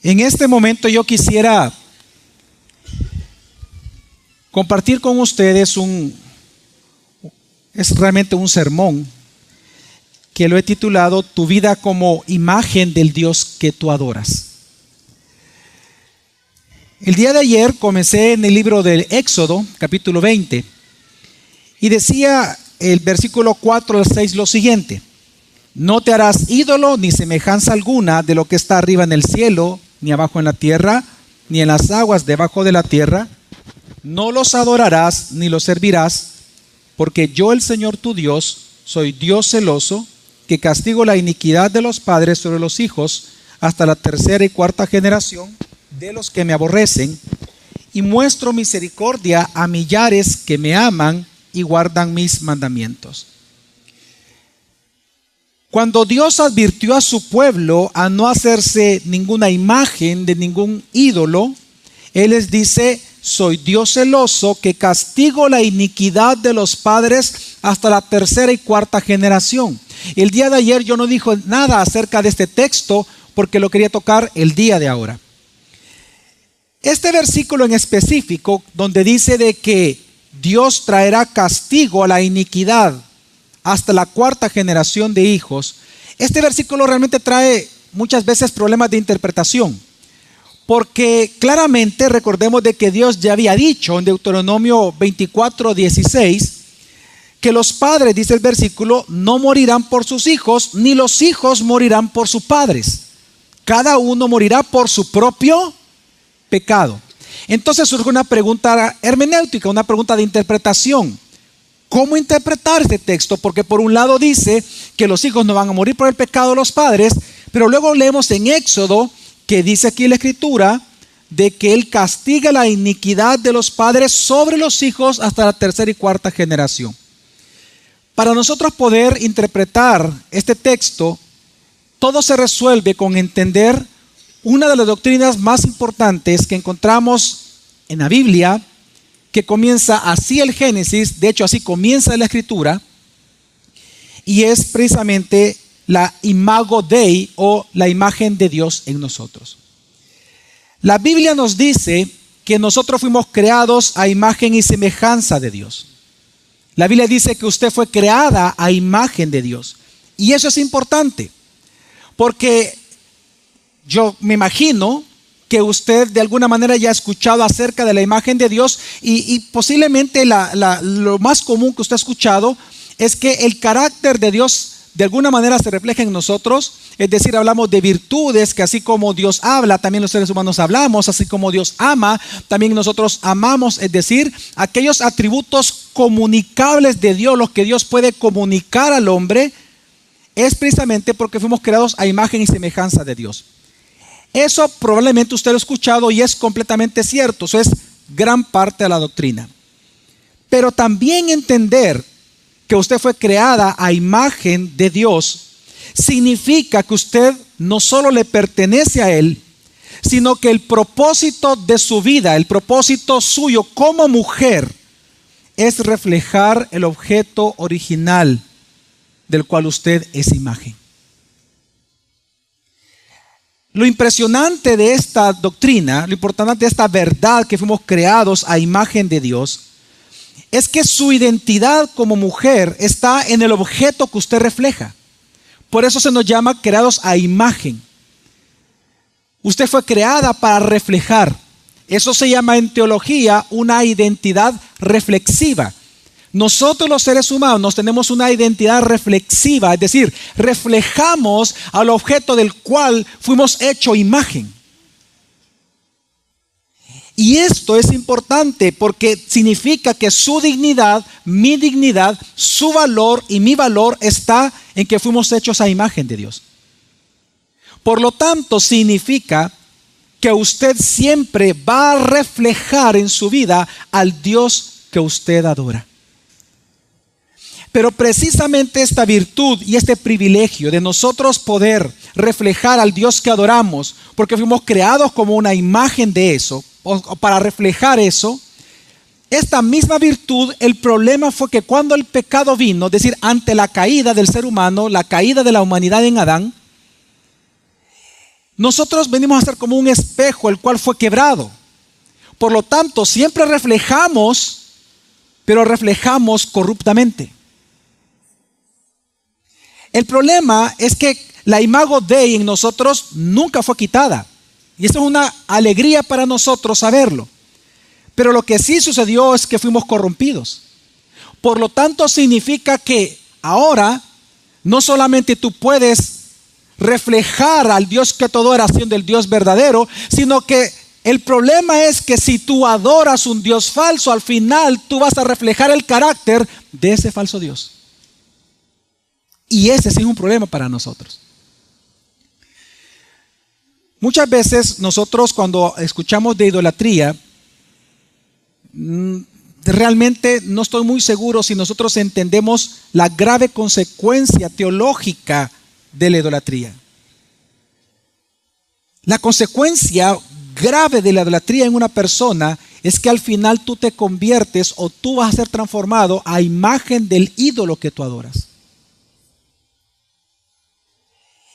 En este momento yo quisiera compartir con ustedes es realmente un sermón que lo he titulado Tu vida como imagen del Dios que tú adoras. El día de ayer comencé en el libro del Éxodo, capítulo 20, y decía el versículo 4 al 6 lo siguiente: no te harás ídolo ni semejanza alguna de lo que está arriba en el cielo, ni abajo en la tierra, ni en las aguas debajo de la tierra. No los adorarás ni los servirás, porque yo, el Señor tu Dios, soy Dios celoso, que castigo la iniquidad de los padres sobre los hijos hasta la tercera y cuarta generación de los que me aborrecen, y muestro misericordia a millares que me aman y guardan mis mandamientos. Cuando Dios advirtió a su pueblo a no hacerse ninguna imagen de ningún ídolo, Él les dice: soy Dios celoso, que castigo la iniquidad de los padres hasta la tercera y cuarta generación. El día de ayer yo no dije nada acerca de este texto porque lo quería tocar el día de ahora. Este versículo en específico, donde dice de que Dios traerá castigo a la iniquidad hasta la cuarta generación de hijos, este versículo realmente trae muchas veces problemas de interpretación. Porque claramente recordemos de que Dios ya había dicho en Deuteronomio 24:16 que los padres, dice el versículo, no morirán por sus hijos, ni los hijos morirán por sus padres. Cada uno morirá por su propio pecado. Entonces surge una pregunta hermenéutica, una pregunta de interpretación. ¿Cómo interpretar este texto? Porque por un lado dice que los hijos no van a morir por el pecado de los padres, pero luego leemos en Éxodo que dice aquí la Escritura de que Él castiga la iniquidad de los padres sobre los hijos hasta la tercera y cuarta generación. Para nosotros poder interpretar este texto, todo se resuelve con entender una de las doctrinas más importantes que encontramos en la Biblia, que comienza así el Génesis, de hecho así comienza la Escritura, y es precisamente la imago Dei, o la imagen de Dios en nosotros. La Biblia nos dice que nosotros fuimos creados a imagen y semejanza de Dios. La Biblia dice que usted fue creada a imagen de Dios. Y eso es importante, porque yo me imagino que usted de alguna manera ya ha escuchado acerca de la imagen de Dios, y posiblemente lo más común que usted ha escuchado es que el carácter de Dios de alguna manera se refleja en nosotros. Es decir, hablamos de virtudes que así como Dios habla, también los seres humanos hablamos. Así como Dios ama, también nosotros amamos. Es decir, aquellos atributos comunicables de Dios, los que Dios puede comunicar al hombre, es precisamente porque fuimos creados a imagen y semejanza de Dios. Eso probablemente usted lo ha escuchado y es completamente cierto. Eso es gran parte de la doctrina. Pero también entender que usted fue creada a imagen de Dios significa que usted no solo le pertenece a Él, sino que el propósito de su vida, el propósito suyo como mujer, es reflejar el objeto original del cual usted es imagen. Lo impresionante de esta doctrina, lo importante de esta verdad que fuimos creados a imagen de Dios, es que su identidad como mujer está en el objeto que usted refleja. Por eso se nos llama creados a imagen. Usted fue creada para reflejar. Eso se llama en teología una identidad reflexiva. Nosotros los seres humanos tenemos una identidad reflexiva, es decir, reflejamos al objeto del cual fuimos hecho imagen. Y esto es importante porque significa que su dignidad, mi dignidad, su valor y mi valor está en que fuimos hechos a imagen de Dios. Por lo tanto, significa que usted siempre va a reflejar en su vida al Dios que usted adora. Pero precisamente esta virtud y este privilegio de nosotros poder reflejar al Dios que adoramos, porque fuimos creados como una imagen de eso, o para reflejar eso, esta misma virtud, el problema fue que cuando el pecado vino, es decir, ante la caída del ser humano, la caída de la humanidad en Adán, nosotros venimos a ser como un espejo el cual fue quebrado. Por lo tanto, siempre reflejamos, pero reflejamos corruptamente. El problema es que la imago Dei en nosotros nunca fue quitada. Y eso es una alegría para nosotros saberlo. Pero lo que sí sucedió es que fuimos corrompidos. Por lo tanto, significa que ahora no solamente tú puedes reflejar al Dios que tú adoras siendo el Dios verdadero, sino que el problema es que si tú adoras un Dios falso, al final tú vas a reflejar el carácter de ese falso Dios. Y ese sí es un problema para nosotros. Muchas veces nosotros cuando escuchamos de idolatría, realmente no estoy muy seguro si nosotros entendemos la grave consecuencia teológica de la idolatría. La consecuencia grave de la idolatría en una persona es que al final tú te conviertes o tú vas a ser transformado a imagen del ídolo que tú adoras.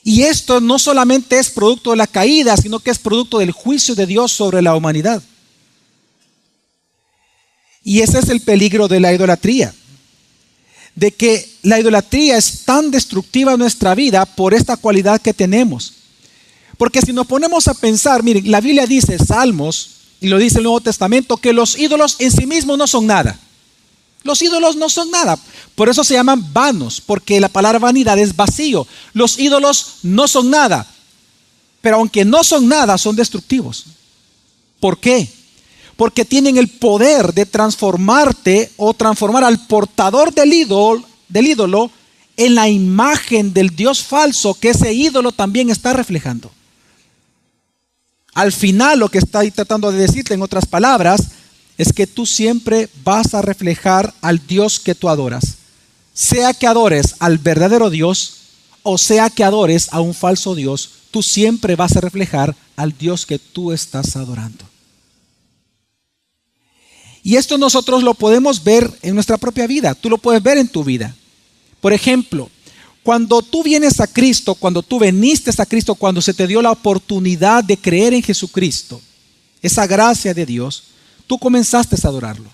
Y esto no solamente es producto de la caída, sino que es producto del juicio de Dios sobre la humanidad. Y ese es el peligro de la idolatría. De que la idolatría es tan destructiva en nuestra vida por esta cualidad que tenemos. Porque si nos ponemos a pensar, miren, la Biblia dice, Salmos, y lo dice el Nuevo Testamento, que los ídolos en sí mismos no son nada. Los ídolos no son nada. Por eso se llaman vanos, porque la palabra vanidad es vacío. Los ídolos no son nada. Pero aunque no son nada, son destructivos. ¿Por qué? Porque tienen el poder de transformarte o transformar al portador del ídolo en la imagen del Dios falso que ese ídolo también está reflejando. Al final, lo que estoy tratando de decirte en otras palabras es que tú siempre vas a reflejar al Dios que tú adoras. Sea que adores al verdadero Dios o sea que adores a un falso Dios, tú siempre vas a reflejar al Dios que tú estás adorando. Y esto nosotros lo podemos ver en nuestra propia vida. Tú lo puedes ver en tu vida. Por ejemplo, cuando tú vienes a Cristo, cuando tú veniste a Cristo, cuando se te dio la oportunidad de creer en Jesucristo, esa gracia de Dios, tú comenzaste a adorarlo.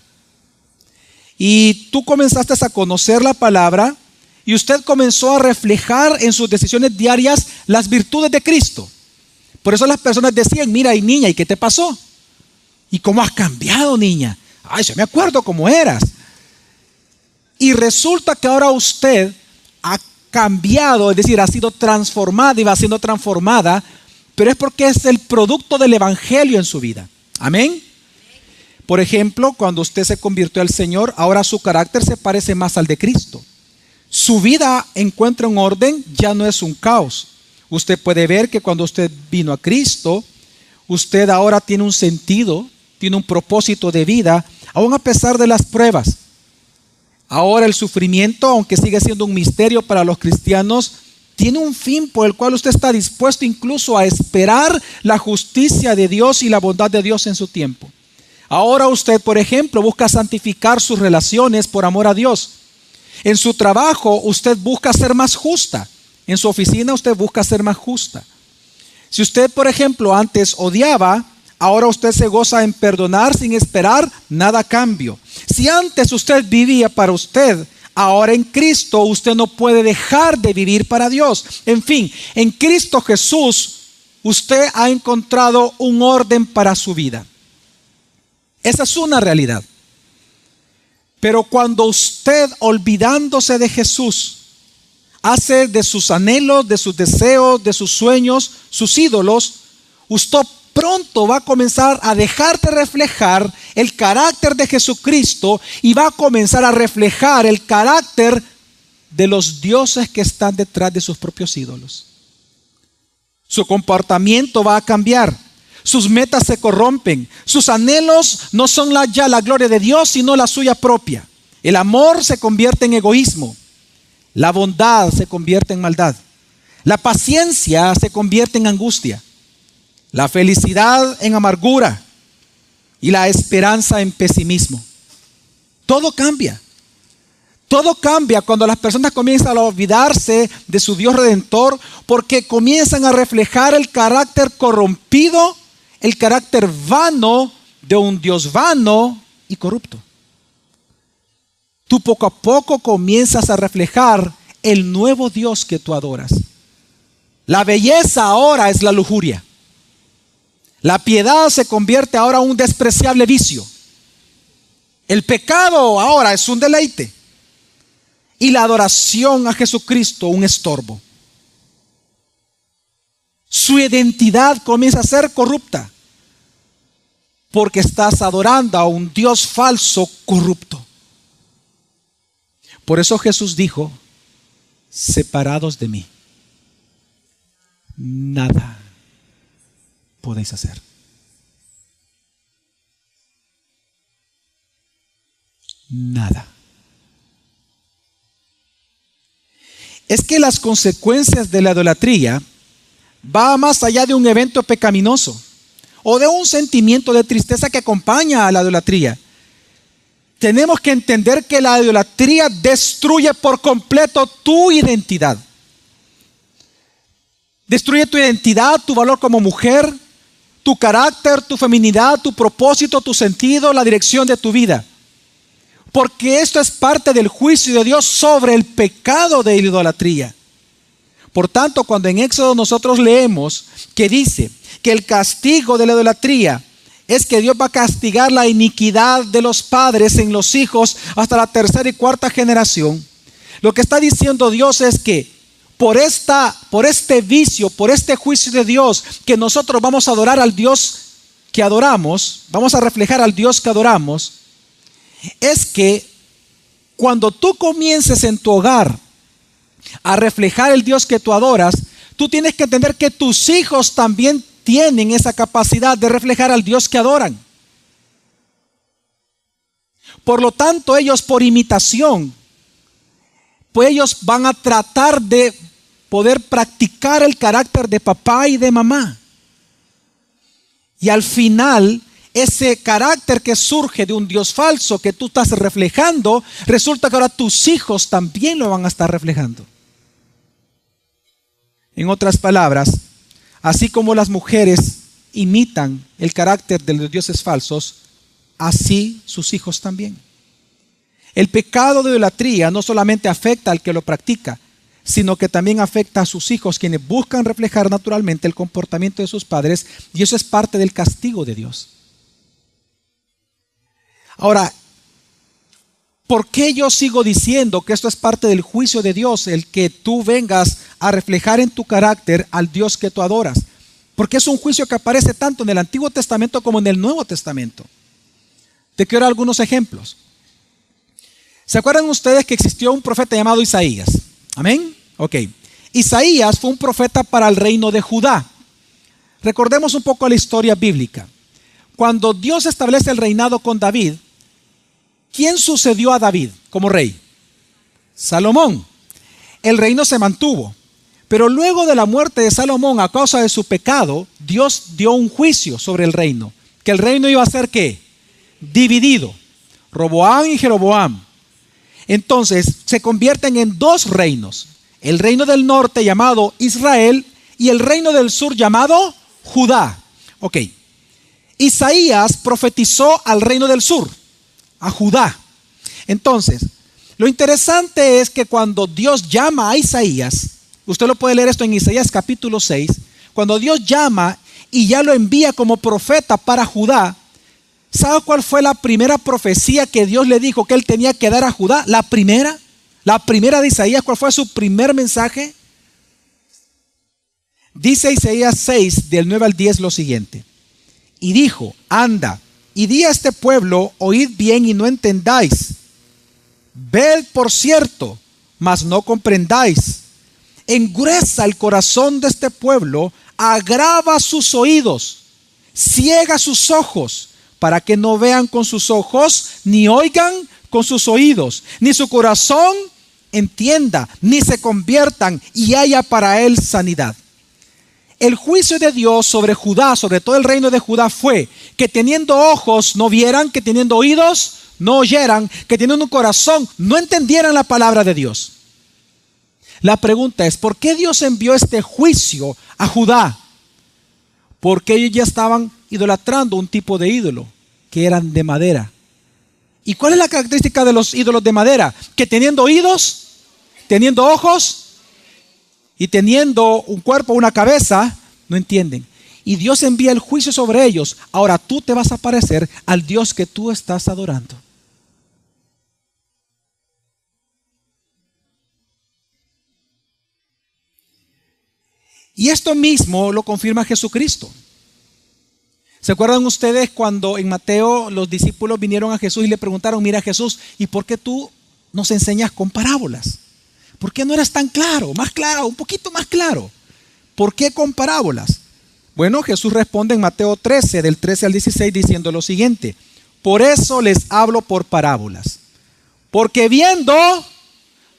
Y tú comenzaste a conocer la palabra y usted comenzó a reflejar en sus decisiones diarias las virtudes de Cristo. Por eso las personas decían, mira, y niña, ¿y qué te pasó? ¿Y cómo has cambiado, niña? Ay, yo me acuerdo cómo eras. Y resulta que ahora usted ha cambiado, es decir, ha sido transformada y va siendo transformada, pero es porque es el producto del evangelio en su vida. Amén. Por ejemplo, cuando usted se convirtió al Señor, ahora su carácter se parece más al de Cristo. Su vida encuentra un orden, ya no es un caos. Usted puede ver que cuando usted vino a Cristo, usted ahora tiene un sentido, tiene un propósito de vida, aún a pesar de las pruebas. Ahora el sufrimiento, aunque sigue siendo un misterio para los cristianos, tiene un fin por el cual usted está dispuesto incluso a esperar la justicia de Dios y la bondad de Dios en su tiempo. Ahora usted, por ejemplo, busca santificar sus relaciones por amor a Dios. En su trabajo usted busca ser más justa. En su oficina usted busca ser más justa. Si usted, por ejemplo, antes odiaba, ahora usted se goza en perdonar sin esperar nada a cambio. Si antes usted vivía para usted, ahora en Cristo usted no puede dejar de vivir para Dios. En fin, en Cristo Jesús usted ha encontrado un orden para su vida. Esa es una realidad. Pero cuando usted, olvidándose de Jesús, hace de sus anhelos, de sus deseos, de sus sueños, sus ídolos, usted pronto va a comenzar a dejar de reflejar el carácter de Jesucristo y va a comenzar a reflejar el carácter de los dioses que están detrás de sus propios ídolos. Su comportamiento va a cambiar. Sus metas se corrompen. Sus anhelos no son ya la gloria de Dios, sino la suya propia. El amor se convierte en egoísmo. La bondad se convierte en maldad. La paciencia se convierte en angustia. La felicidad en amargura. Y la esperanza en pesimismo. Todo cambia. Todo cambia cuando las personas comienzan a olvidarse de su Dios Redentor, porque comienzan a reflejar el carácter corrompido, el carácter vano de un Dios vano y corrupto. Tú poco a poco comienzas a reflejar el nuevo Dios que tú adoras. La belleza ahora es la lujuria. La piedad se convierte ahora en un despreciable vicio. El pecado ahora es un deleite. Y la adoración a Jesucristo un estorbo. Su identidad comienza a ser corrupta. Porque estás adorando a un Dios falso corrupto. Por eso Jesús dijo, separados de mí, nada podéis hacer. Nada. Es que las consecuencias de la idolatría va más allá de un evento pecaminoso o de un sentimiento de tristeza que acompaña a la idolatría. Tenemos que entender que la idolatría destruye por completo tu identidad. Destruye tu identidad, tu valor como mujer, tu carácter, tu feminidad, tu propósito, tu sentido, la dirección de tu vida. Porque esto es parte del juicio de Dios sobre el pecado de la idolatría. Por tanto, cuando en Éxodo nosotros leemos que dice que el castigo de la idolatría es que Dios va a castigar la iniquidad de los padres en los hijos hasta la tercera y cuarta generación, lo que está diciendo Dios es que por este vicio, por este juicio de Dios, que nosotros vamos a adorar al Dios que adoramos, vamos a reflejar al Dios que adoramos, es que cuando tú comiences en tu hogar a reflejar el Dios que tú adoras, tú tienes que entender que tus hijos también tienen esa capacidad de reflejar al Dios que adoran. Por lo tanto, ellos por imitación, pues ellos van a tratar de poder practicar el carácter de papá y de mamá. Y al final, ese carácter que surge de un Dios falso que tú estás reflejando, resulta que ahora tus hijos también lo van a estar reflejando. En otras palabras, así como las mujeres imitan el carácter de los dioses falsos, así sus hijos también. El pecado de idolatría no solamente afecta al que lo practica, sino que también afecta a sus hijos, quienes buscan reflejar naturalmente el comportamiento de sus padres, y eso es parte del castigo de Dios. Ahora, ¿por qué yo sigo diciendo que esto es parte del juicio de Dios, el que tú vengas a reflejar en tu carácter al Dios que tú adoras? Porque es un juicio que aparece tanto en el Antiguo Testamento como en el Nuevo Testamento. Te quiero dar algunos ejemplos. ¿Se acuerdan ustedes que existió un profeta llamado Isaías? ¿Amén? Ok. Isaías fue un profeta para el reino de Judá. Recordemos un poco la historia bíblica. Cuando Dios establece el reinado con David, ¿quién sucedió a David como rey? Salomón. El reino se mantuvo. Pero luego de la muerte de Salomón, a causa de su pecado, Dios dio un juicio sobre el reino. Que el reino iba a ser ¿qué? Dividido. Roboam y Jeroboam. Entonces se convierten en dos reinos. El reino del norte llamado Israel y el reino del sur llamado Judá. Ok. Isaías profetizó al reino del sur, a Judá. Entonces, lo interesante es que cuando Dios llama a Isaías, usted lo puede leer esto en Isaías capítulo 6, cuando Dios llama y ya lo envía como profeta para Judá, ¿sabe cuál fue la primera profecía que Dios le dijo que él tenía que dar a Judá? La primera de Isaías, ¿cuál fue su primer mensaje? Dice Isaías 6, del 9 al 10 lo siguiente. Y dijo, anda, y di a este pueblo, oíd bien y no entendáis. Ved por cierto, mas no comprendáis. Engruesa el corazón de este pueblo, agrava sus oídos, ciega sus ojos, para que no vean con sus ojos, ni oigan con sus oídos, ni su corazón entienda, ni se conviertan y haya para él sanidad. El juicio de Dios sobre Judá, sobre todo el reino de Judá, fue que teniendo ojos no vieran, que teniendo oídos no oyeran, que teniendo un corazón no entendieran la palabra de Dios. La pregunta es, ¿por qué Dios envió este juicio a Judá? Porque ellos ya estaban idolatrando un tipo de ídolo, que eran de madera. ¿Y cuál es la característica de los ídolos de madera? Que teniendo oídos, teniendo ojos y teniendo un cuerpo, una cabeza, no entienden. Y Dios envía el juicio sobre ellos. Ahora tú te vas a parecer al Dios que tú estás adorando. Y esto mismo lo confirma Jesucristo. ¿Se acuerdan ustedes cuando en Mateo los discípulos vinieron a Jesús y le preguntaron, mira Jesús, ¿y por qué tú nos enseñas con parábolas? ¿Por qué no eres tan claro, más claro, un poquito más claro? ¿Por qué con parábolas? Bueno, Jesús responde en Mateo 13, del 13 al 16, diciendo lo siguiente: por eso les hablo por parábolas, porque viendo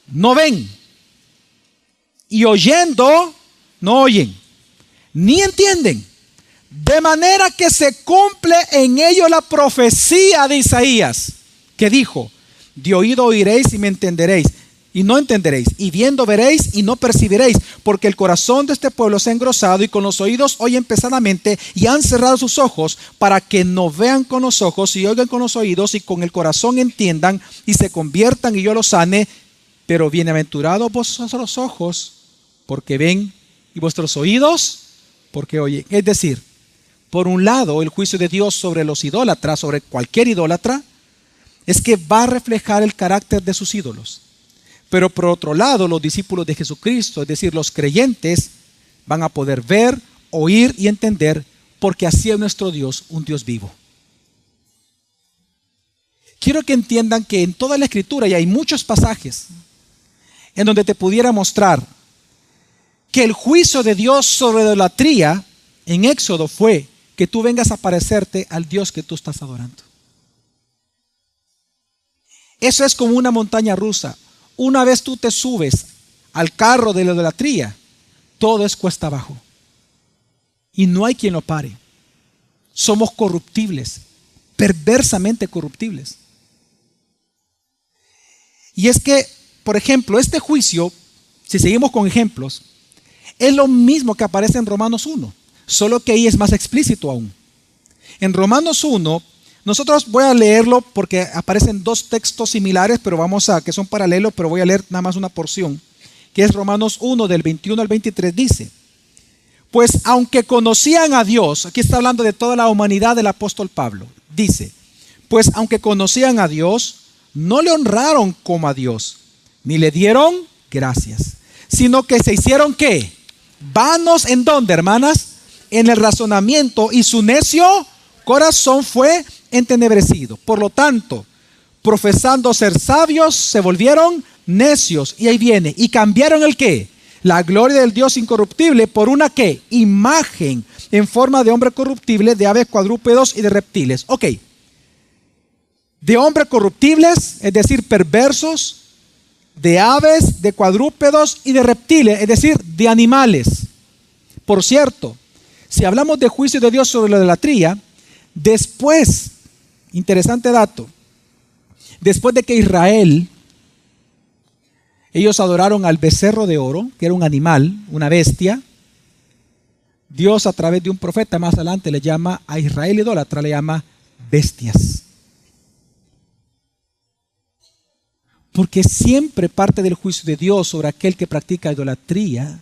no ven, y oyendo no oyen, ni entienden. De manera que se cumple en ellos la profecía de Isaías, que dijo: de oído oiréis y me entenderéis, y no entenderéis, y viendo veréis y no percibiréis, porque el corazón de este pueblo se ha engrosado, y con los oídos oyen pesadamente, y han cerrado sus ojos, para que no vean con los ojos, y oigan con los oídos, y con el corazón entiendan, y se conviertan, y yo los sane. Pero bienaventurados vuestros ojos, porque ven, y vuestros oídos, porque oyen. Es decir, por un lado, el juicio de Dios sobre los idólatras, sobre cualquier idólatra, es que va a reflejar el carácter de sus ídolos. Pero por otro lado, los discípulos de Jesucristo, es decir, los creyentes, van a poder ver, oír y entender, porque así es nuestro Dios, un Dios vivo. Quiero que entiendan que en toda la Escritura, y hay muchos pasajes en donde te pudiera mostrar que el juicio de Dios sobre la idolatría en Éxodo fue que tú vengas a parecerte al Dios que tú estás adorando. Eso es como una montaña rusa. Una vez tú te subes al carro de la idolatría, todo es cuesta abajo. Y no hay quien lo pare. Somos corruptibles, perversamente corruptibles. Y es que, por ejemplo, este juicio, si seguimos con ejemplos, es lo mismo que aparece en Romanos 1. Solo que ahí es más explícito aún. En Romanos 1, nosotros voy a leerlo porque aparecen dos textos similares, pero que son paralelos, pero voy a leer nada más una porción, que es Romanos 1 del 21 al 23, dice: pues aunque conocían a Dios, aquí está hablando de toda la humanidad del apóstol Pablo, dice: pues aunque conocían a Dios, no le honraron como a Dios, ni le dieron gracias, sino que se hicieron ¿qué? Vanos. ¿En dónde, hermanas? En el razonamiento, y su necio corazón fue entenebrecido. Por lo tanto, profesando ser sabios, se volvieron necios. Y ahí viene, y cambiaron el ¿qué? La gloria del Dios incorruptible por una ¿qué? Imagen en forma de hombre corruptible, de aves, cuadrúpedos y de reptiles. Ok. De hombres corruptibles, es decir, perversos, de aves, de cuadrúpedos y de reptiles, es decir, de animales. Por cierto, si hablamos de juicio de Dios sobre la idolatría, después, interesante dato, después de que Israel, ellos adoraron al becerro de oro, que era un animal, una bestia, Dios a través de un profeta más adelante le llama a Israel idólatra, le llama bestias. Porque siempre parte del juicio de Dios sobre aquel que practica idolatría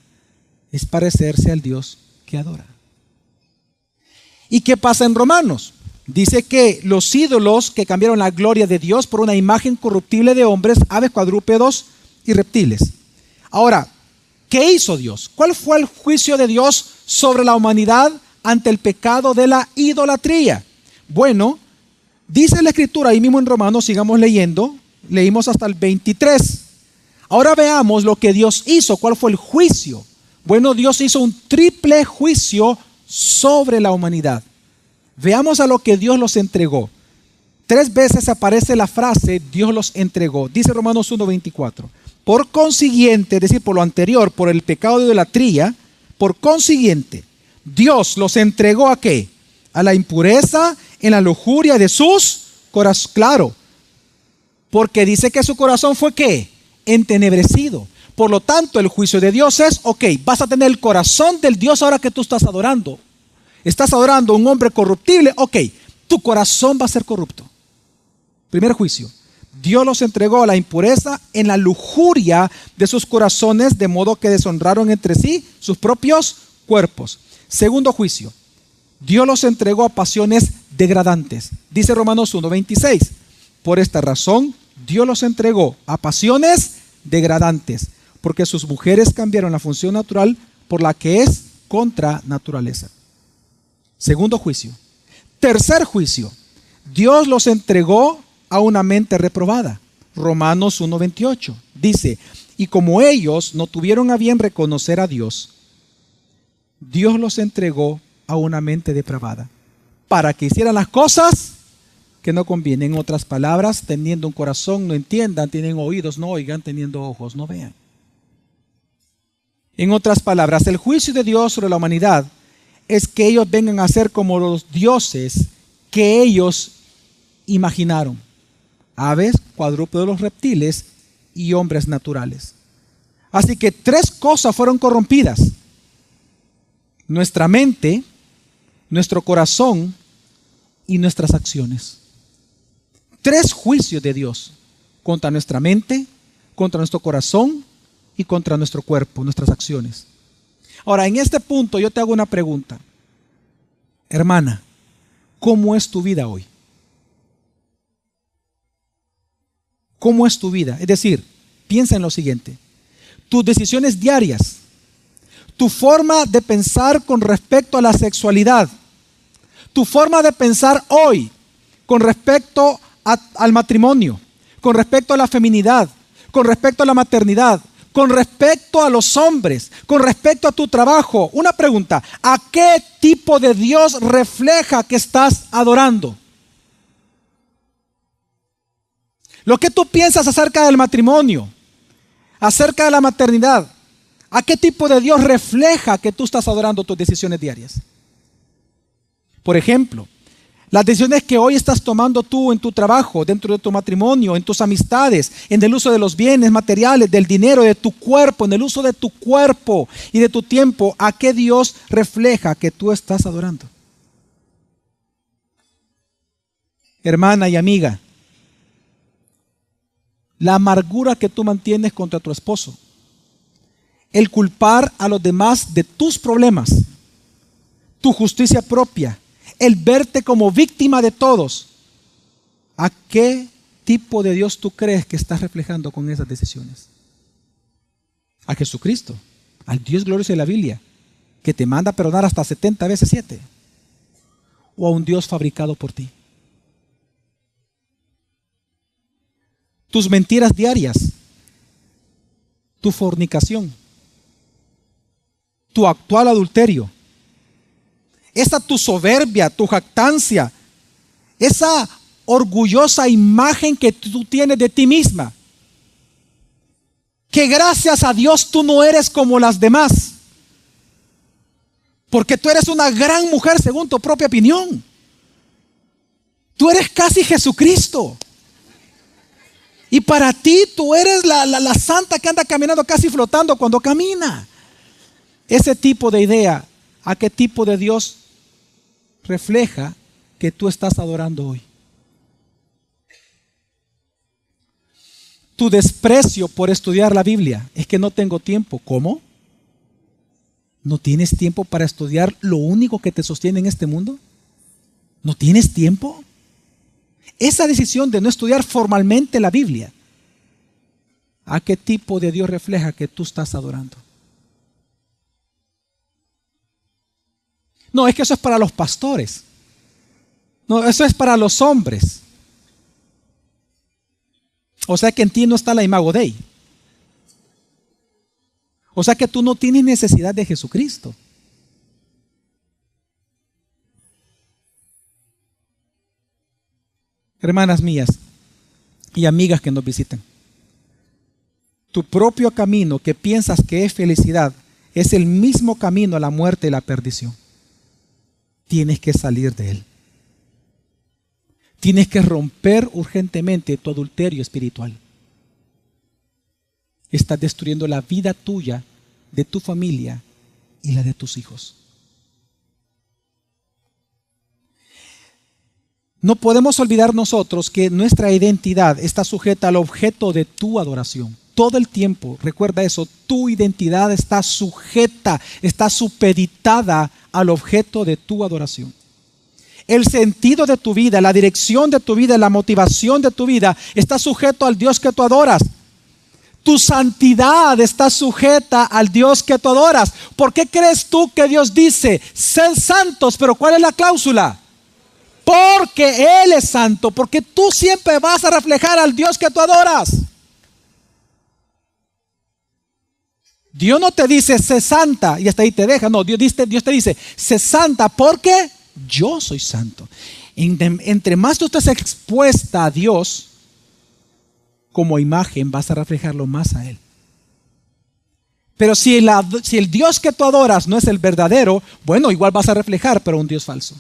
es parecerse al Dios que adora. ¿Y qué pasa en Romanos? Dice que los ídolos que cambiaron la gloria de Dios por una imagen corruptible de hombres, aves, cuadrúpedos y reptiles. Ahora, ¿qué hizo Dios? ¿Cuál fue el juicio de Dios sobre la humanidad ante el pecado de la idolatría? Bueno, dice la Escritura ahí mismo en Romanos, sigamos leyendo, leímos hasta el 23. Ahora veamos lo que Dios hizo. ¿Cuál fue el juicio? Bueno, Dios hizo un triple juicio sobre la humanidad. Veamos a lo que Dios los entregó. 3 veces aparece la frase Dios los entregó. Dice Romanos 1:24. Por consiguiente, es decir, por lo anterior, por el pecado de idolatría, por consiguiente, Dios los entregó ¿a qué? A la impureza, en la lujuria de sus corazones. Claro, Porque dice que su corazón fue ¿qué? Entenebrecido. Por lo tanto, el juicio de Dios es, ok, vas a tener el corazón del Dios ahora que tú estás adorando. Estás adorando a un hombre corruptible, ok, tu corazón va a ser corrupto. Primer juicio. Dios los entregó a la impureza en la lujuria de sus corazones, de modo que deshonraron entre sí sus propios cuerpos. Segundo juicio. Dios los entregó a pasiones degradantes. Dice Romanos 1:26. Por esta razón, Dios los entregó a pasiones degradantes, porque sus mujeres cambiaron la función natural por la que es contra naturaleza. Segundo juicio. Tercer juicio. Dios los entregó a una mente reprobada. Romanos 1:28 dice, y como ellos no tuvieron a bien reconocer a Dios, Dios los entregó a una mente depravada, para que hicieran las cosas que no convienen. En otras palabras, teniendo un corazón no entiendan, tienen oídos no oigan, teniendo ojos no vean. En otras palabras, el juicio de Dios sobre la humanidad es que ellos vengan a ser como los dioses que ellos imaginaron: aves, cuadrúpedos, reptiles y hombres naturales. Así que tres cosas fueron corrompidas: nuestra mente, nuestro corazón y nuestras acciones. Tres juicios de Dios contra nuestra mente, contra nuestro corazón y contra nuestro cuerpo, nuestras acciones. Ahora, en este punto yo te hago una pregunta. Hermana, ¿cómo es tu vida hoy? ¿Cómo es tu vida? Es decir, piensa en lo siguiente: tus decisiones diarias, tu forma de pensar con respecto a la sexualidad, tu forma de pensar hoy con respecto al matrimonio, con respecto a la feminidad, con respecto a la maternidad, con respecto a los hombres, con respecto a tu trabajo. Una pregunta: ¿a qué tipo de Dios refleja que estás adorando? Lo que tú piensas acerca del matrimonio, acerca de la maternidad, ¿a qué tipo de Dios refleja que tú estás adorando tus decisiones diarias? Por ejemplo, las decisiones que hoy estás tomando tú en tu trabajo, dentro de tu matrimonio, en tus amistades, en el uso de los bienes materiales, del dinero, de tu cuerpo, en el uso de tu cuerpo y de tu tiempo, ¿a qué Dios refleja que tú estás adorando? Hermana y amiga, la amargura que tú mantienes contra tu esposo, el culpar a los demás de tus problemas, tu justicia propia, el verte como víctima de todos, ¿a qué tipo de Dios tú crees que estás reflejando con esas decisiones? A Jesucristo, al Dios glorioso de la Biblia, que te manda a perdonar hasta 70 veces 7, o a un Dios fabricado por ti. Tus mentiras diarias, tu fornicación, tu actual adulterio, esa tu soberbia, tu jactancia, esa orgullosa imagen que tú tienes de ti misma, que gracias a Dios tú no eres como las demás, porque tú eres una gran mujer según tu propia opinión. Tú eres casi Jesucristo. Y para ti tú eres la santa que anda caminando casi flotando cuando camina. Ese tipo de idea, ¿a qué tipo de Dios refleja que tú estás adorando hoy? Tu desprecio por estudiar la Biblia: es que no tengo tiempo. ¿Cómo? ¿No tienes tiempo para estudiar lo único que te sostiene en este mundo? ¿No tienes tiempo? Esa decisión de no estudiar formalmente la Biblia, ¿a qué tipo de Dios refleja que tú estás adorando? No, es que eso es para los pastores. No, eso es para los hombres. O sea que en ti no está la imago Dei. O sea que tú no tienes necesidad de Jesucristo. Hermanas mías y amigas que nos visitan, tu propio camino que piensas que es felicidad es el mismo camino a la muerte y la perdición. Tienes que salir de él. Tienes que romper urgentemente tu adulterio espiritual. Estás destruyendo la vida tuya, de tu familia y la de tus hijos. No podemos olvidar nosotros que nuestra identidad está sujeta al objeto de tu adoración. Todo el tiempo, recuerda eso, tu identidad está sujeta, está supeditada al objeto de tu adoración. El sentido de tu vida, la dirección de tu vida, la motivación de tu vida está sujeto al Dios que tú adoras. Tu santidad está sujeta al Dios que tú adoras. ¿Por qué crees tú que Dios dice, sed santos? Pero ¿cuál es la cláusula? Porque Él es santo, porque tú siempre vas a reflejar al Dios que tú adoras. Dios no te dice, sé santa, y hasta ahí te deja. No, Dios te dice, sé santa porque yo soy santo. Entre más tú estés expuesta a Dios, como imagen vas a reflejarlo más a Él. Pero si el Dios que tú adoras no es el verdadero, bueno, igual vas a reflejar, pero un Dios falso.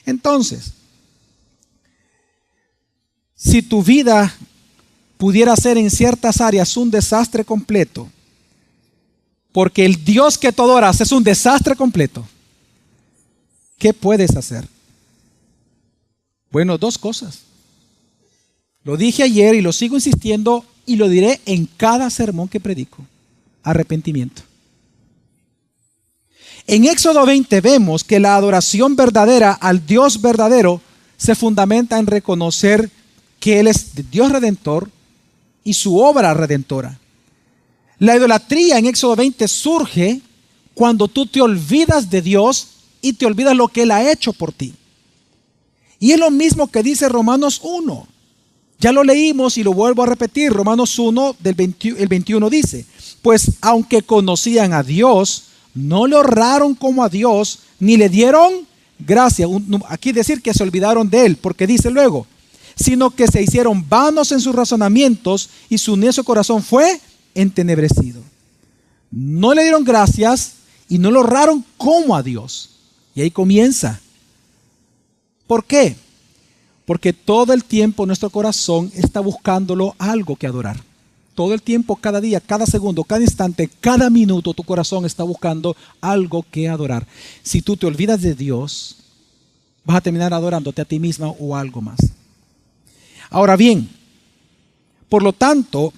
Entonces, si tu vida pudiera ser en ciertas áreas un desastre completo, porque el Dios que tú adoras es un desastre completo, ¿qué puedes hacer? Bueno, dos cosas. Lo dije ayer y lo sigo insistiendo y lo diré en cada sermón que predico. Arrepentimiento. En Éxodo 20 vemos que la adoración verdadera al Dios verdadero se fundamenta en reconocer que Él es Dios redentor y su obra redentora. La idolatría en Éxodo 20 surge cuando tú te olvidas de Dios y te olvidas lo que Él ha hecho por ti. Y es lo mismo que dice Romanos 1. Ya lo leímos y lo vuelvo a repetir. Romanos 1, el 21 dice, pues aunque conocían a Dios, no le honraron como a Dios, ni le dieron gracia. Aquí decir que se olvidaron de Él, porque dice luego, sino que se hicieron vanos en sus razonamientos y su necio corazón fue entenebrecido. No le dieron gracias y no lo honraron como a Dios. Y ahí comienza. ¿Por qué? Porque todo el tiempo nuestro corazón está buscándolo algo que adorar. Todo el tiempo, cada día, cada segundo, cada instante, cada minuto, tu corazón está buscando algo que adorar. Si tú te olvidas de Dios, vas a terminar adorándote a ti misma o algo más. Ahora bien, por lo tanto,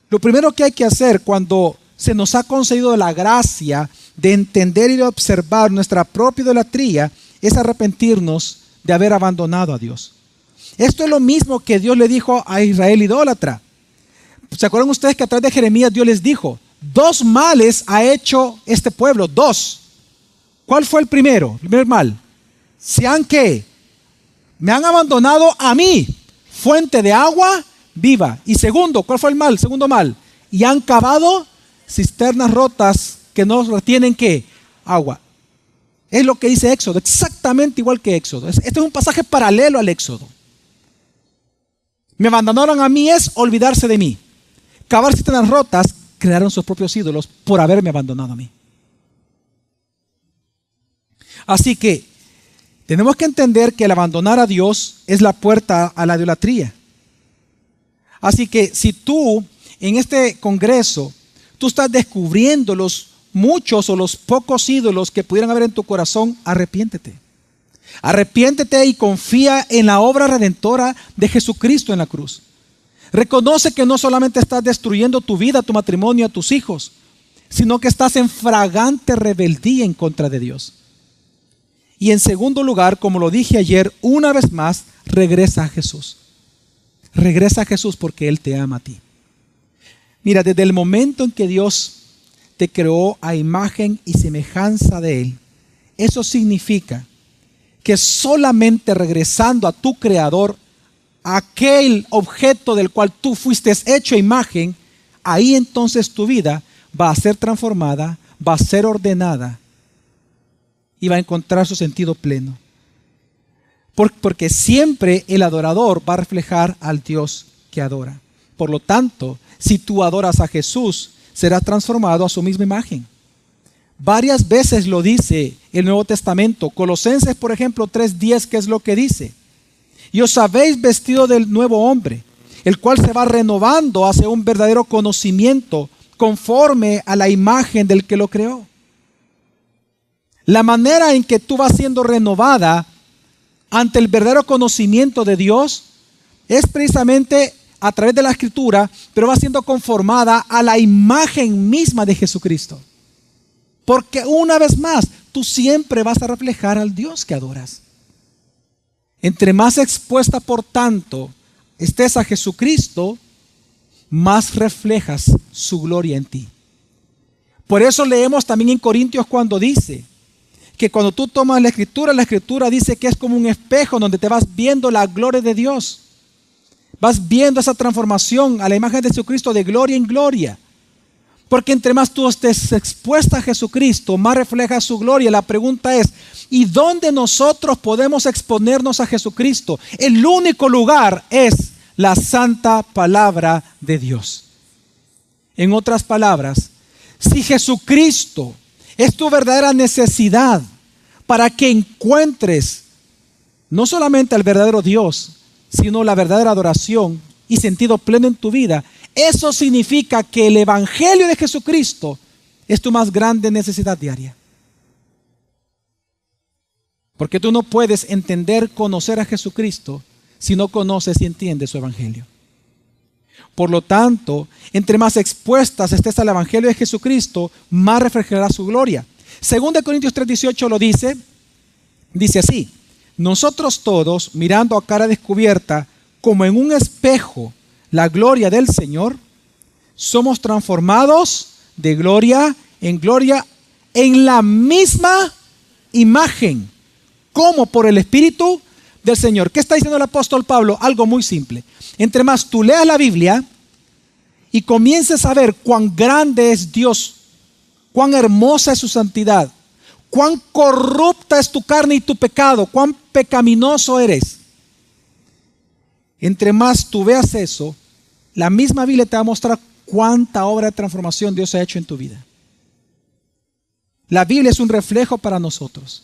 lo primero que hay que hacer cuando se nos ha concedido la gracia de entender y de observar nuestra propia idolatría es arrepentirnos de haber abandonado a Dios. Esto es lo mismo que Dios le dijo a Israel idólatra. ¿Se acuerdan ustedes que a través de Jeremías Dios les dijo, 2 males ha hecho este pueblo, 2? ¿Cuál fue el primero? El primer mal. Me han abandonado a mí, fuente de agua viva. Y segundo, ¿cuál fue el mal? Segundo mal. Y han cavado cisternas rotas que no retienen ¿qué? Agua. Es lo que dice Éxodo, exactamente igual que Éxodo. Este es un pasaje paralelo al Éxodo. Me abandonaron a mí es olvidarse de mí. Cavar cisternas rotas, crearon sus propios ídolos por haberme abandonado a mí. Así que tenemos que entender que el abandonar a Dios es la puerta a la idolatría. Así que si tú en este congreso, tú estás descubriendo los muchos o los pocos ídolos que pudieran haber en tu corazón, arrepiéntete. Arrepiéntete y confía en la obra redentora de Jesucristo en la cruz. Reconoce que no solamente estás destruyendo tu vida, tu matrimonio, a tus hijos, sino que estás en fragante rebeldía en contra de Dios. Y en segundo lugar, como lo dije ayer, una vez más, regresa a Jesús. Regresa a Jesús porque Él te ama a ti. Mira, desde el momento en que Dios te creó a imagen y semejanza de Él, eso significa que solamente regresando a tu Creador, aquel objeto del cual tú fuiste hecho imagen, ahí entonces tu vida va a ser transformada, va a ser ordenada y va a encontrar su sentido pleno. Porque siempre el adorador va a reflejar al Dios que adora. Por lo tanto, si tú adoras a Jesús, serás transformado a su misma imagen. Varias veces lo dice el Nuevo Testamento. Colosenses, por ejemplo, 3:10, ¿qué es lo que dice? Y os habéis vestido del nuevo hombre, el cual se va renovando hacia un verdadero conocimiento conforme a la imagen del que lo creó. La manera en que tú vas siendo renovada ante el verdadero conocimiento de Dios es precisamente a través de la Escritura, pero va siendo conformada a la imagen misma de Jesucristo. Porque una vez más, tú siempre vas a reflejar al Dios que adoras. Entre más expuesta, por tanto, estés a Jesucristo, más reflejas su gloria en ti. Por eso leemos también en Corintios cuando dice que cuando tú tomas la Escritura dice que es como un espejo donde te vas viendo la gloria de Dios. Vas viendo esa transformación a la imagen de Jesucristo de gloria en gloria. Porque entre más tú estés expuesta a Jesucristo, más refleja su gloria. La pregunta es, ¿y dónde nosotros podemos exponernos a Jesucristo? El único lugar es la santa palabra de Dios. En otras palabras, si Jesucristo es tu verdadera necesidad para que encuentres no solamente al verdadero Dios, sino la verdadera adoración y sentido pleno en tu vida, eso significa que el Evangelio de Jesucristo es tu más grande necesidad diaria. Porque tú no puedes entender, conocer a Jesucristo si no conoces y entiendes su Evangelio. Por lo tanto, entre más expuestas estés al Evangelio de Jesucristo, más reflejará su gloria. Según de Corintios 3:18 lo dice así: nosotros todos, mirando a cara descubierta, como en un espejo, la gloria del Señor, somos transformados de gloria en la misma imagen, como por el Espíritu del Señor. ¿Qué está diciendo el apóstol Pablo? Algo muy simple. Entre más tú leas la Biblia y comiences a ver cuán grande es Dios, cuán hermosa es su santidad, cuán corrupta es tu carne y tu pecado, cuán pecaminoso eres. Entre más tú veas eso, la misma Biblia te va a mostrar cuánta obra de transformación Dios ha hecho en tu vida. La Biblia es un reflejo para nosotros.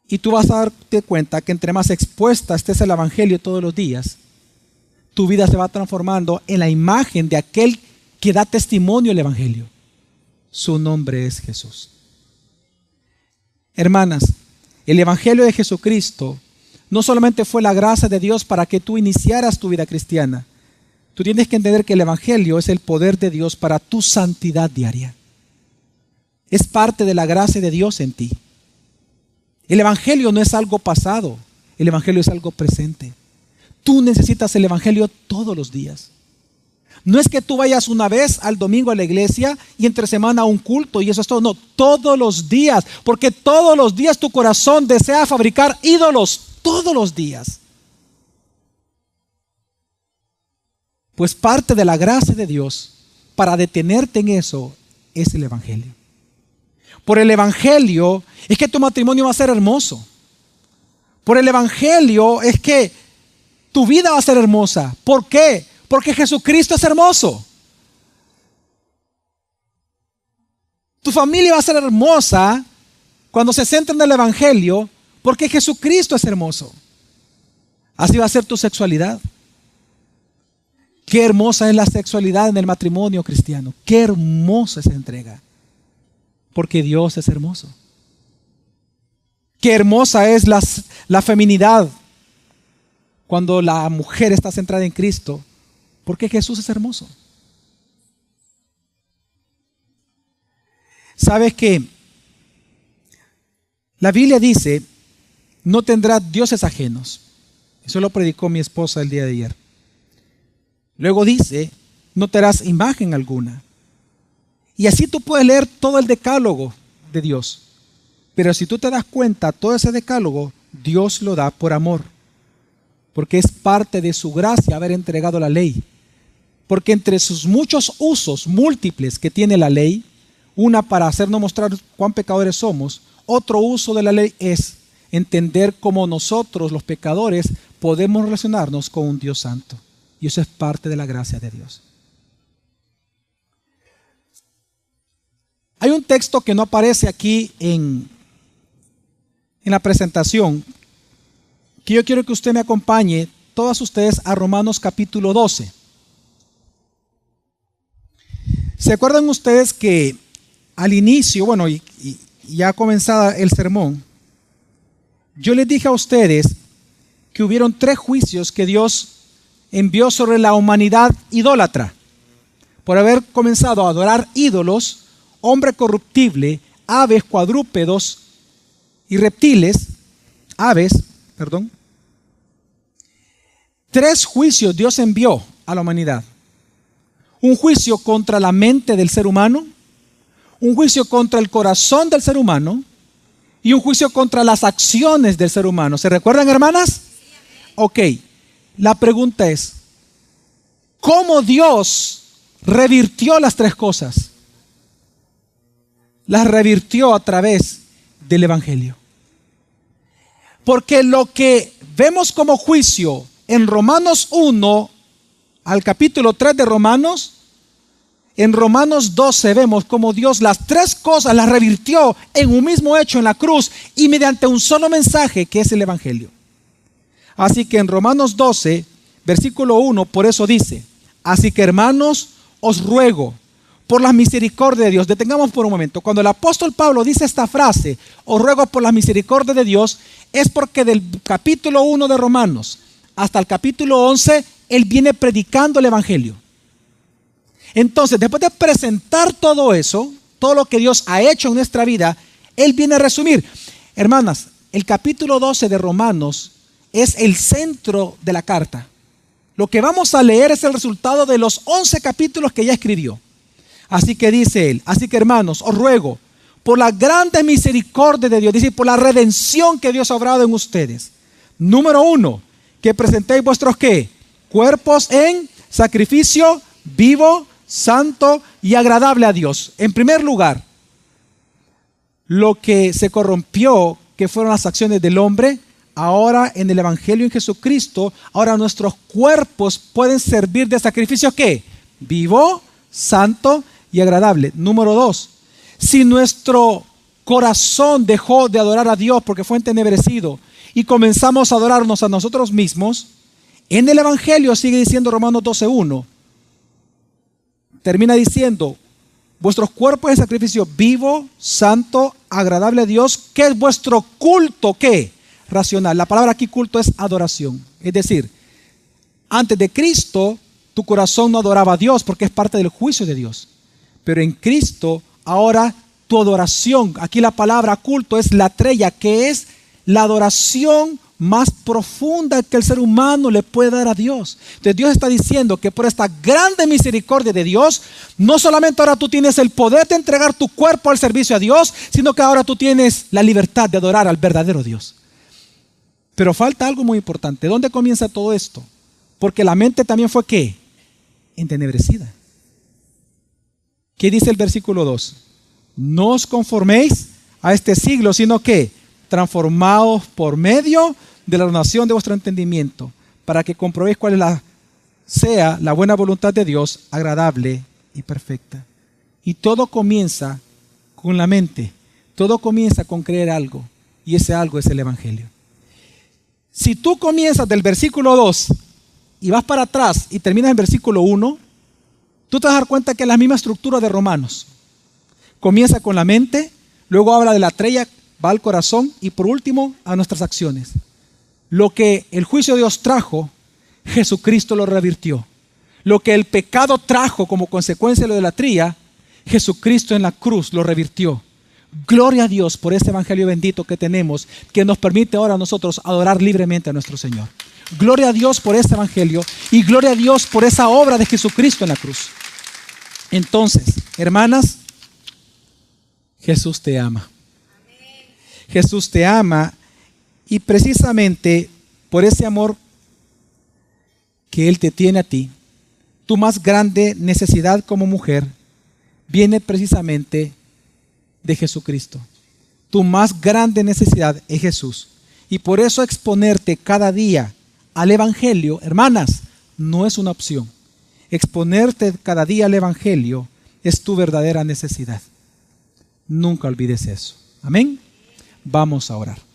Y tú vas a darte cuenta que entre más expuesta estés al Evangelio todos los días, tu vida se va transformando en la imagen de aquel que da testimonio del Evangelio. Su nombre es Jesús. Hermanas, el Evangelio de Jesucristo no solamente fue la gracia de Dios para que tú iniciaras tu vida cristiana. Tú tienes que entender que el Evangelio es el poder de Dios para tu santidad diaria. Es parte de la gracia de Dios en ti. El Evangelio no es algo pasado, el Evangelio es algo presente. Tú necesitas el Evangelio todos los días. No es que tú vayas una vez al domingo a la iglesia y entre semana a un culto y eso es todo. No, todos los días, porque todos los días tu corazón desea fabricar ídolos, todos los días. Pues parte de la gracia de Dios para detenerte en eso es el Evangelio. Por el Evangelio es que tu matrimonio va a ser hermoso. Por el Evangelio es que tu vida va a ser hermosa. ¿Por qué? Porque Jesucristo es hermoso. Tu familia va a ser hermosa cuando se centra en el Evangelio, porque Jesucristo es hermoso. Así va a ser tu sexualidad. Qué hermosa es la sexualidad en el matrimonio cristiano. Qué hermosa es esa entrega. Porque Dios es hermoso. Qué hermosa es la feminidad cuando la mujer está centrada en Cristo. Porque Jesús es hermoso. ¿Sabes qué? La Biblia dice, no tendrás dioses ajenos. Eso lo predicó mi esposa el día de ayer. Luego dice, no te harás imagen alguna. Y así tú puedes leer todo el decálogo de Dios. Pero si tú te das cuenta, todo ese decálogo, Dios lo da por amor. Porque es parte de su gracia haber entregado la ley. Porque entre sus muchos usos múltiples que tiene la ley, una para hacernos mostrar cuán pecadores somos, otro uso de la ley es entender cómo nosotros, los pecadores, podemos relacionarnos con un Dios santo. Y eso es parte de la gracia de Dios. Hay un texto que no aparece aquí en la presentación, que yo quiero que usted me acompañe, todas ustedes, a Romanos capítulo 12. ¿Se acuerdan ustedes que al inicio, bueno, y ya comenzada el sermón, yo les dije a ustedes que hubieron 3 juicios que Dios envió sobre la humanidad idólatra por haber comenzado a adorar ídolos, hombre corruptible, aves, cuadrúpedos y reptiles, aves, perdón. 3 juicios Dios envió a la humanidad. Un juicio contra la mente del ser humano, un juicio contra el corazón del ser humano y un juicio contra las acciones del ser humano. ¿Se recuerdan, hermanas? Ok, la pregunta es, ¿cómo Dios revirtió las 3 cosas? Las revirtió a través del Evangelio. Porque lo que vemos como juicio en Romanos 1 al capítulo 3 de Romanos, en Romanos 12 vemos como Dios las 3 cosas las revirtió en un mismo hecho en la cruz y mediante un solo mensaje que es el Evangelio. Así que en Romanos 12, versículo 1, por eso dice, así que hermanos, os ruego por la misericordia de Dios. Detengamos por un momento. Cuando el apóstol Pablo dice esta frase, os ruego por la misericordia de Dios, es porque del capítulo 1 de Romanos hasta el capítulo 11, él viene predicando el Evangelio. Entonces, después de presentar todo eso, todo lo que Dios ha hecho en nuestra vida, él viene a resumir. Hermanas, el capítulo 12 de Romanos es el centro de la carta. Lo que vamos a leer es el resultado de los 11 capítulos que ya escribió. Así que dice él, así que hermanos, os ruego por la grande misericordia de Dios, dice, por la redención que Dios ha obrado en ustedes. Número 1, que presentéis vuestros ¿qué? Cuerpos en sacrificio vivo, santo y agradable a Dios. En primer lugar, lo que se corrompió, que fueron las acciones del hombre, ahora en el Evangelio en Jesucristo, ahora nuestros cuerpos pueden servir de sacrificio ¿qué? Vivo, santo y agradable. Número 2, si nuestro corazón dejó de adorar a Dios porque fue entenebrecido y comenzamos a adorarnos a nosotros mismos, en el Evangelio sigue diciendo Romanos 12:1, termina diciendo, vuestros cuerpos de sacrificio vivo, santo, agradable a Dios, que es vuestro culto, ¿qué? Racional. La palabra aquí culto es adoración. Es decir, antes de Cristo, tu corazón no adoraba a Dios porque es parte del juicio de Dios. Pero en Cristo, ahora tu adoración, aquí la palabra culto es latreia, que es la adoración más profunda que el ser humano le puede dar a Dios. Entonces Dios está diciendo que por esta grande misericordia de Dios, no solamente ahora tú tienes el poder de entregar tu cuerpo al servicio a Dios, sino que ahora tú tienes la libertad de adorar al verdadero Dios. Pero falta algo muy importante. ¿Dónde comienza todo esto? Porque la mente también fue ¿qué? Entenebrecida. ¿Qué dice el versículo 2? No os conforméis a este siglo, sino que transformados por medio de la renovación de vuestro entendimiento, para que comprobéis cuál sea la buena voluntad de Dios, agradable y perfecta. Y todo comienza con la mente, todo comienza con creer algo, y ese algo es el Evangelio. Si tú comienzas del versículo 2 y vas para atrás y terminas en versículo 1, tú te vas a dar cuenta que es la misma estructura de Romanos. Comienza con la mente, luego habla de la latreia, va al corazón y por último a nuestras acciones. Lo que el juicio de Dios trajo, Jesucristo lo revirtió. Lo que el pecado trajo como consecuencia de la idolatría, Jesucristo en la cruz lo revirtió. Gloria a Dios por este evangelio bendito que tenemos, que nos permite ahora a nosotros adorar libremente a nuestro Señor. Gloria a Dios por este evangelio y gloria a Dios por esa obra de Jesucristo en la cruz. Entonces, hermanas, Jesús te ama. Jesús te ama y precisamente por ese amor que Él te tiene a ti, tu más grande necesidad como mujer viene precisamente de Jesucristo. Tu más grande necesidad es Jesús. Y por eso exponerte cada día al Evangelio, hermanas, no es una opción. Exponerte cada día al Evangelio es tu verdadera necesidad. Nunca olvides eso. Amén. Vamos a orar.